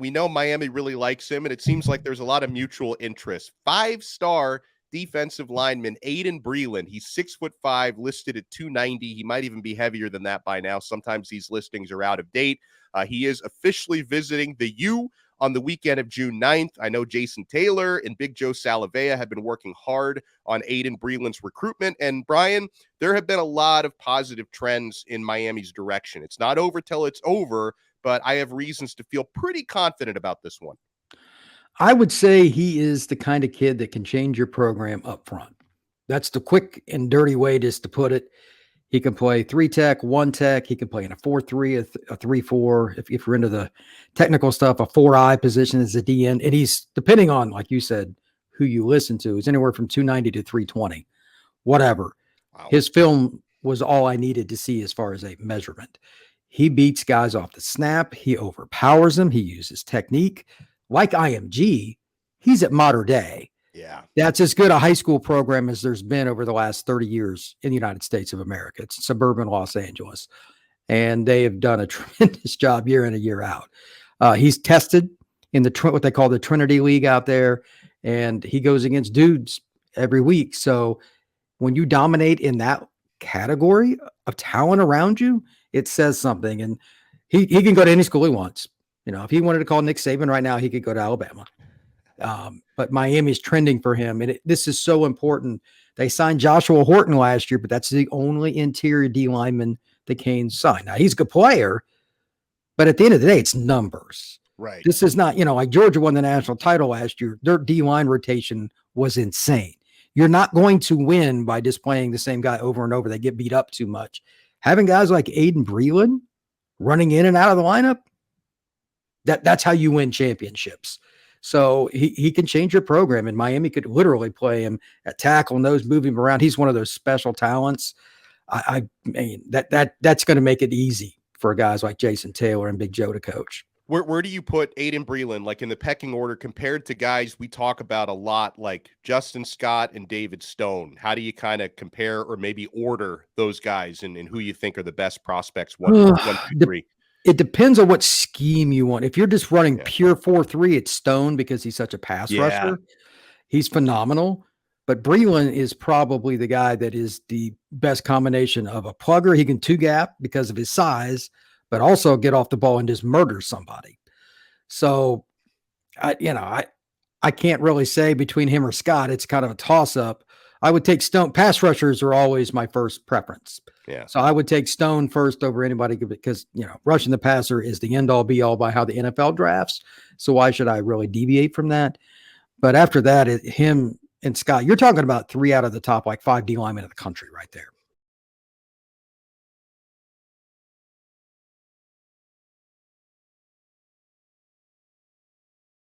We know Miami really likes him, and it seems like there's a lot of mutual interest. 5-star defensive lineman Aydin Breland. He's 6'5", listed at 290. He might even be heavier than that by now. Sometimes these listings are out of date. He is officially visiting the U on the weekend of June 9th. I know Jason Taylor and Big Joe Salavea have been working hard on Aydin Breland's recruitment. And Brian, there have been a lot of positive trends in Miami's direction. It's not over till it's over, but I have reasons to feel pretty confident about this one. I would say he is the kind of kid that can change your program up front. That's the quick and dirty way just to put it. He can play 3-tech, 1-tech. He can play in a 4-3, a 3-4. If you're into the technical stuff, a 4-eye position as a DN. And he's, depending on, like you said, who you listen to, is anywhere from 290 to 320, whatever. Wow. His film was all I needed to see as far as a measurement. He beats guys off the snap. He overpowers them. He uses technique. Like IMG, he's at Mater Dei. Yeah. That's as good a high school program as there's been over the last 30 years in the United States of America. It's suburban Los Angeles. And they have done a tremendous job year in and year out. He's tested in the what they call the Trinity League out there, and he goes against dudes every week. So when you dominate in that category of talent around you, it says something. And he can go to any school he wants. You know, if he wanted to call Nick Saban right now, he could go to Alabama. But Miami's trending for him. And this is so important. They signed Joshua Horton last year, but that's the only interior D lineman the Canes signed. Now, he's a good player, but at the end of the day, it's numbers. Right. This is not, like Georgia won the national title last year. Their D-line rotation was insane. You're not going to win by just playing the same guy over and over. They get beat up too much. Having guys like Aydin Breland running in and out of the lineup, that's how you win championships. So he can change your program, and Miami could literally play him at tackle, nose, move him around. He's one of those special talents. I mean, that's going to make it easy for guys like Jason Taylor and Big Joe to coach. Where do you put Aydin Breland, like in the pecking order, compared to guys we talk about a lot, like Justin Scott and David Stone? How do you kind of compare or maybe order those guys and who you think are the best prospects? 1, 2, 3. It depends on what scheme you want. If you're just running pure 4-3, it's Stone because he's such a pass rusher. He's phenomenal. But Breland is probably the guy that is the best combination of a plugger. He can two-gap because of his size, but also get off the ball and just murder somebody. So, I can't really say between him or Scott. It's kind of a toss-up. I would take Stone. Pass rushers are always my first preference. Yeah. So I would take Stone first over anybody because, rushing the passer is the end all be all by how the NFL drafts. So why should I really deviate from that? But after that, him and Scott, you're talking about 3 out of the top, 5 D linemen in the country right there.